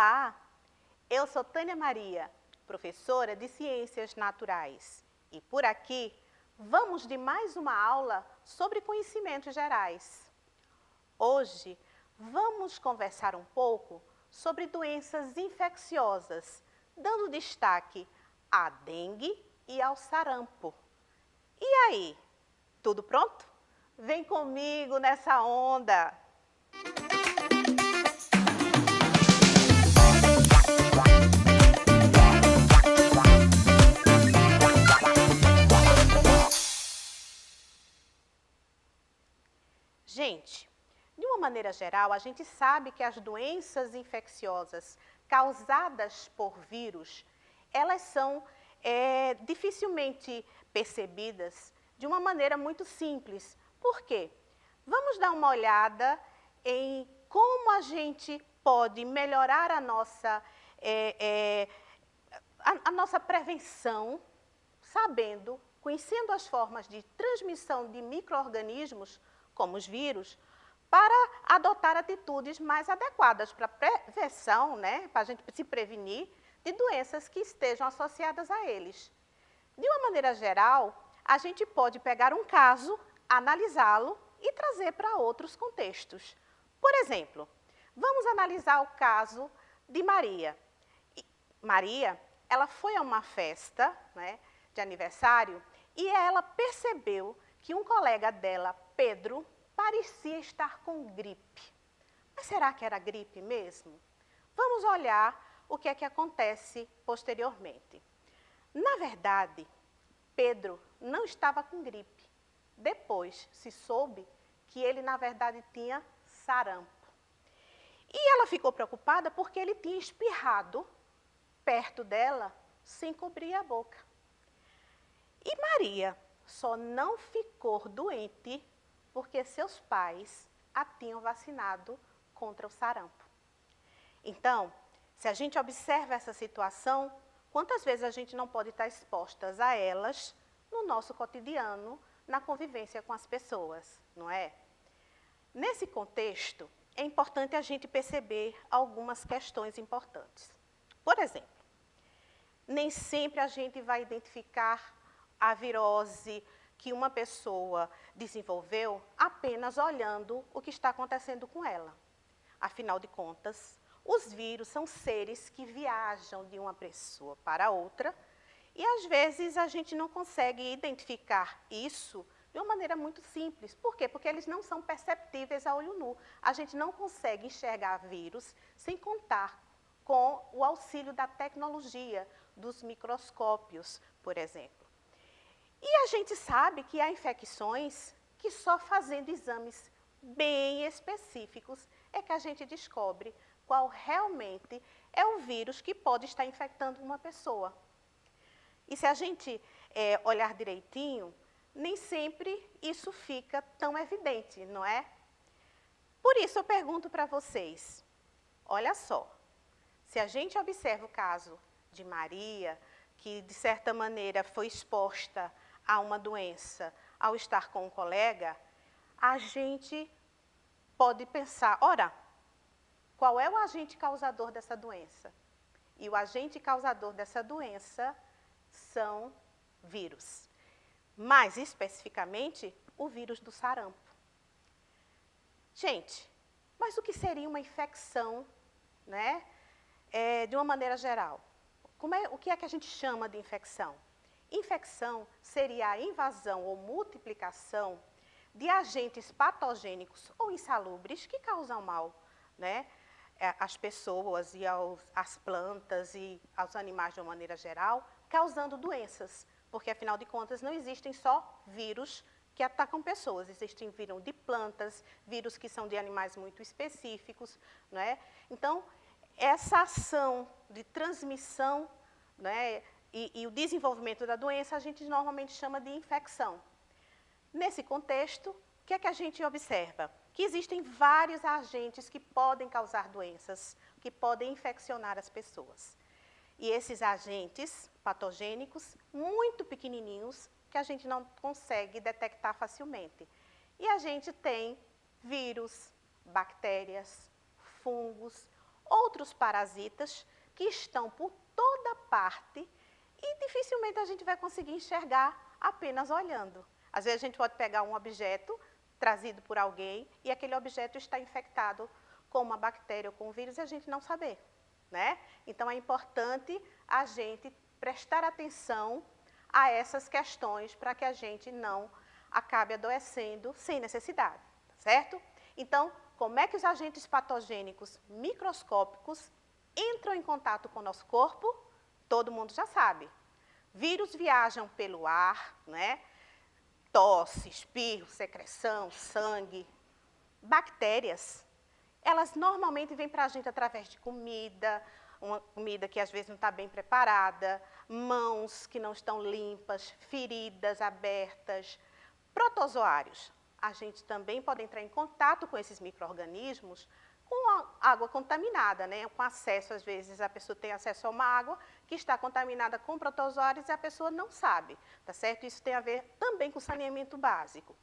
Olá, eu sou Tânia Maria, professora de Ciências Naturais. E por aqui, vamos de mais uma aula sobre conhecimentos gerais. Hoje, vamos conversar um pouco sobre doenças infecciosas, dando destaque à dengue e ao sarampo. E aí, tudo pronto? Vem comigo nessa onda! Gente, de uma maneira geral, a gente sabe que as doenças infecciosas causadas por vírus, elas são dificilmente percebidas de uma maneira muito simples. Por quê? Vamos dar uma olhada em como a gente pode melhorar a nossa prevenção, conhecendo as formas de transmissão de micro-organismos, como os vírus, para adotar atitudes mais adequadas para a prevenção, para a gente se prevenir de doenças que estejam associadas a eles. De uma maneira geral, a gente pode pegar um caso, analisá-lo e trazer para outros contextos. Por exemplo, vamos analisar o caso de Maria. Maria, ela foi a uma festa de aniversário e ela percebeu que um colega dela, Pedro, parecia estar com gripe. Mas será que era gripe mesmo? Vamos olhar o que é que acontece posteriormente. Na verdade, Pedro não estava com gripe. Depois se soube que ele, na verdade, tinha sarampo. E ela ficou preocupada porque ele tinha espirrado perto dela sem cobrir a boca. E Maria só não ficou doente porque seus pais a tinham vacinado contra o sarampo. Então, se a gente observa essa situação, quantas vezes a gente não pode estar expostas a elas no nosso cotidiano, na convivência com as pessoas, não é? Nesse contexto, é importante a gente perceber algumas questões importantes. Por exemplo, nem sempre a gente vai identificar a virose que uma pessoa desenvolveu apenas olhando o que está acontecendo com ela. Afinal de contas, os vírus são seres que viajam de uma pessoa para outra e, às vezes, a gente não consegue identificar isso de uma maneira muito simples. Por quê? Porque eles não são perceptíveis a olho nu. A gente não consegue enxergar vírus sem contar com o auxílio da tecnologia, dos microscópios, por exemplo. E a gente sabe que há infecções que só fazendo exames bem específicos é que a gente descobre qual realmente é o vírus que pode estar infectando uma pessoa. E se a gente olhar direitinho, nem sempre isso fica tão evidente, não é? Por isso eu pergunto para vocês, olha só, se a gente observa o caso de Maria, que de certa maneira foi exposta a uma doença ao estar com um colega, a gente pode pensar, ora, qual é o agente causador dessa doença? E o agente causador dessa doença são vírus. Mais especificamente, o vírus do sarampo. Gente, mas o que seria uma infecção, de uma maneira geral? O que é que a gente chama de infecção? Infecção seria a invasão ou multiplicação de agentes patogênicos ou insalubres que causam mal, às pessoas e às plantas e aos animais de uma maneira geral, causando doenças. Porque, afinal de contas, não existem só vírus que atacam pessoas, existem vírus de plantas, vírus que são de animais muito específicos, Então, essa ação de transmissão, e o desenvolvimento da doença, a gente normalmente chama de infecção. Nesse contexto, o que é que a gente observa? Que existem vários agentes que podem causar doenças, que podem infeccionar as pessoas. E esses agentes patogênicos, muito pequenininhos, que a gente não consegue detectar facilmente. E a gente tem vírus, bactérias, fungos, outros parasitas que estão por toda parte e dificilmente a gente vai conseguir enxergar apenas olhando. Às vezes a gente pode pegar um objeto trazido por alguém e aquele objeto está infectado com uma bactéria ou com um vírus e a gente não saber, né? Então é importante a gente prestar atenção a essas questões para que a gente não acabe adoecendo sem necessidade, certo? Então, como é que os agentes patogênicos microscópicos entram em contato com o nosso corpo? Todo mundo já sabe. Vírus viajam pelo ar, né? Tosse, espirro, secreção, sangue. Bactérias, elas normalmente vêm para a gente através de comida, uma comida que às vezes não está bem preparada, mãos que não estão limpas, feridas abertas, protozoários. A gente também pode entrar em contato com esses micro-organismos com a água contaminada, né? Com acesso, às vezes, a pessoa tem acesso a uma água que está contaminada com protozoários e a pessoa não sabe, tá certo? Isso tem a ver também com saneamento básico.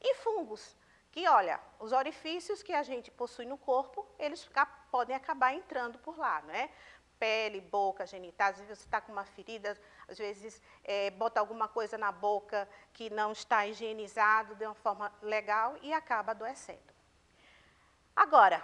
E fungos, que, olha, os orifícios que a gente possui no corpo, eles podem acabar entrando por lá, né? Pele, boca, genitais, às vezes você está com uma ferida, às vezes bota alguma coisa na boca que não está higienizado de uma forma legal e acaba adoecendo. Agora,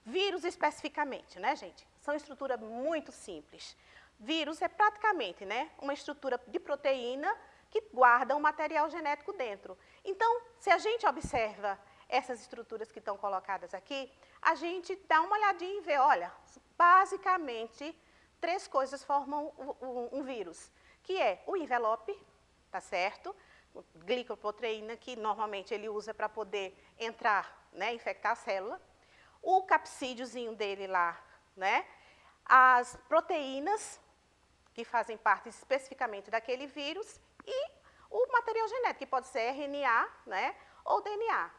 vírus especificamente, né, gente? São estruturas muito simples. Vírus é praticamente, né, uma estrutura de proteína que guarda um material genético dentro. Então, se a gente observa essas estruturas que estão colocadas aqui, a gente dá uma olhadinha e vê, olha, basicamente, 3 coisas formam um vírus, que é o envelope, tá certo? Glicoproteína, que normalmente ele usa para poder entrar, né, infectar a célula. O capsídiozinho dele lá, né? As proteínas, que fazem parte especificamente daquele vírus, e o material genético, que pode ser RNA, né, ou DNA.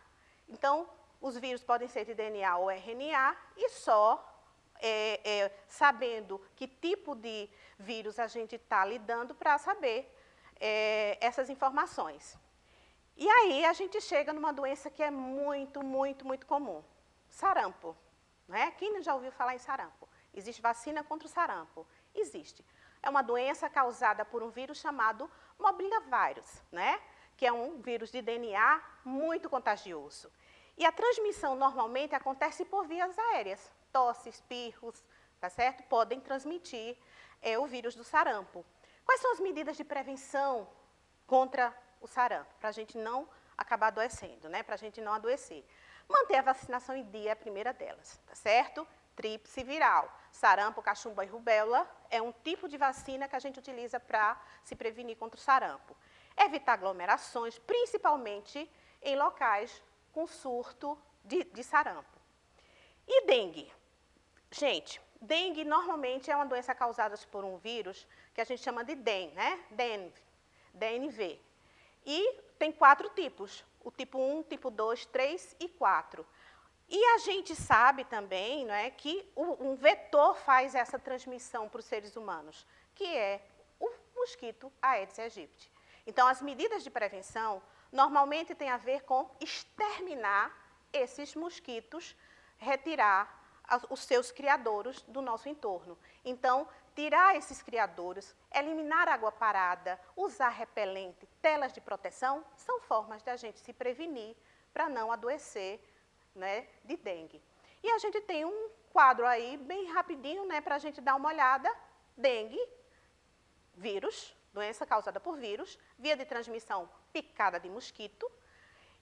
Então, os vírus podem ser de DNA ou RNA, e só sabendo que tipo de vírus a gente está lidando para saber essas informações. E aí a gente chega numa doença que é muito, muito, muito comum. Sarampo, né? Quem já ouviu falar em sarampo? Existe vacina contra o sarampo? Existe. É uma doença causada por um vírus chamado mobilivírus, né? Que é um vírus de DNA muito contagioso. E a transmissão normalmente acontece por vias aéreas. Tosse, espirros, tá certo? Podem transmitir o vírus do sarampo. Quais são as medidas de prevenção contra o sarampo? Para a gente não acabar adoecendo, né? Para a gente não adoecer. Manter a vacinação em dia é a primeira delas, tá certo? Tríplice viral, sarampo, cachumba e rubéola é um tipo de vacina que a gente utiliza para se prevenir contra o sarampo. Evitar aglomerações, principalmente em locais com surto de sarampo. E dengue? Gente, dengue normalmente é uma doença causada por um vírus que a gente chama de DEN, né? DNV. E tem 4 tipos, o tipo 1, tipo 2, 3 e 4. E a gente sabe também, né, que um vetor faz essa transmissão para os seres humanos, que é o mosquito Aedes aegypti. Então, as medidas de prevenção normalmente têm a ver com exterminar esses mosquitos, retirar os seus criadouros do nosso entorno. Então, tirar esses criadouros, eliminar água parada, usar repelente, telas de proteção, são formas de a gente se prevenir para não adoecer, né, de dengue. E a gente tem um quadro aí, bem rapidinho, né, para a gente dar uma olhada. Dengue, vírus, doença causada por vírus, via de transmissão picada de mosquito.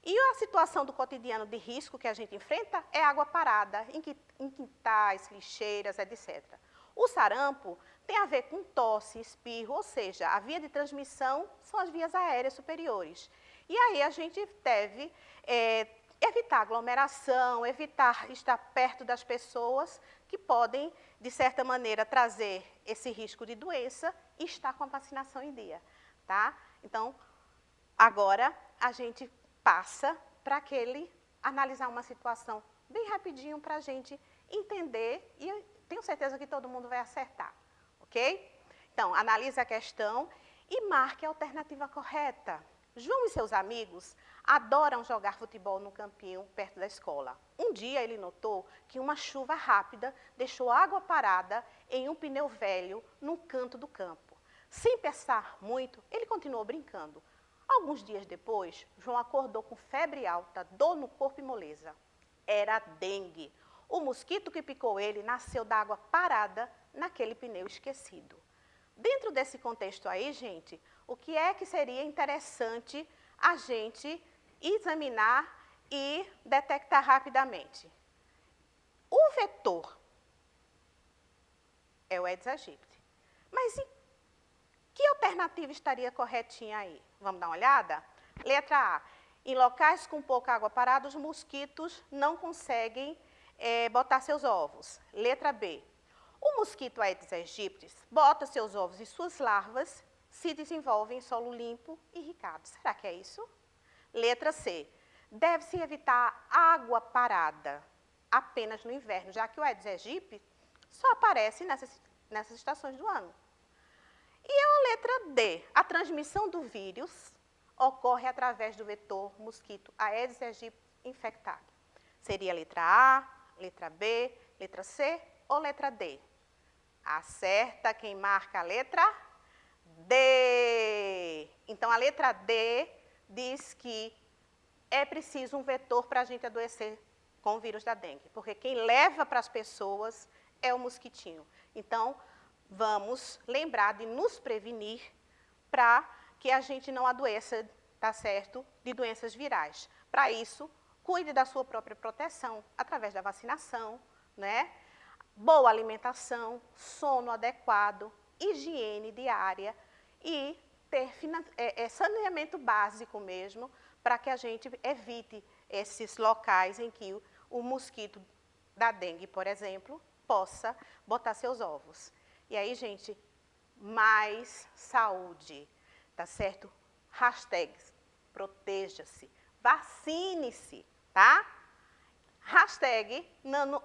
E a situação do cotidiano de risco que a gente enfrenta é água parada, em quintais, lixeiras, etc. O sarampo tem a ver com tosse, espirro, ou seja, a via de transmissão são as vias aéreas superiores. E aí a gente deve evitar aglomeração, evitar estar perto das pessoas que podem, de certa maneira, trazer esse risco de doença e estar com a vacinação em dia, tá? Então, agora a gente passa para analisar uma situação bem rapidinho para a gente entender e tenho certeza que todo mundo vai acertar, ok? Então, analise a questão e marque a alternativa correta. João e seus amigos adoram jogar futebol no campinho perto da escola. Um dia ele notou que uma chuva rápida deixou água parada em um pneu velho num canto do campo. Sem pensar muito, ele continuou brincando. Alguns dias depois, João acordou com febre alta, dor no corpo e moleza. Era dengue. O mosquito que picou ele nasceu da água parada naquele pneu esquecido. Dentro desse contexto aí, gente, o que é que seria interessante a gente examinar e detectar rapidamente? O vetor é o Aedes aegypti. Mas que alternativa estaria corretinha aí? Vamos dar uma olhada? Letra A. Em locais com pouca água parada, os mosquitos não conseguem botar seus ovos. Letra B. O mosquito Aedes aegypti bota seus ovos e suas larvas se desenvolvem em solo limpo e irrigado. Será que é isso? Letra C. Deve-se evitar água parada apenas no inverno, já que o Aedes aegypti só aparece nessas estações do ano. E a letra D. A transmissão do vírus ocorre através do vetor mosquito Aedes aegypti infectado. Seria a letra A, letra B, letra C ou letra D? Acerta quem marca a letra D. Então, a letra D diz que é preciso um vetor para a gente adoecer com o vírus da dengue, porque quem leva para as pessoas é o mosquitinho. Então, vamos lembrar de nos prevenir para que a gente não adoeça, tá certo, de doenças virais. Para isso, cuide da sua própria proteção através da vacinação, né? Boa alimentação, sono adequado, higiene diária e ter saneamento básico mesmo, para que a gente evite esses locais em que o mosquito da dengue, por exemplo, possa botar seus ovos. E aí, gente, mais saúde, tá certo? Hashtags, proteja-se, vacine-se, tá? Hashtag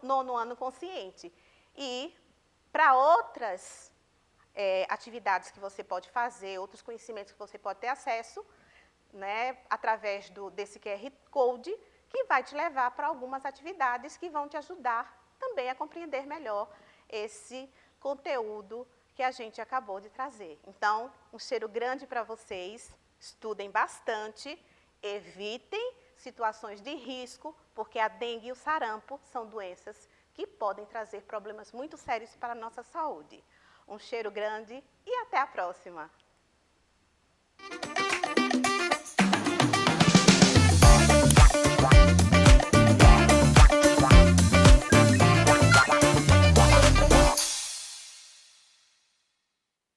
nono ano consciente. E para outras atividades que você pode fazer, outros conhecimentos que você pode ter acesso, né, através desse QR Code, que vai te levar para algumas atividades que vão te ajudar também a compreender melhor esse conteúdo que a gente acabou de trazer. Então, um cheiro grande para vocês, estudem bastante, evitem situações de risco, porque a dengue e o sarampo são doenças que podem trazer problemas muito sérios para a nossa saúde. Um cheiro grande e até a próxima!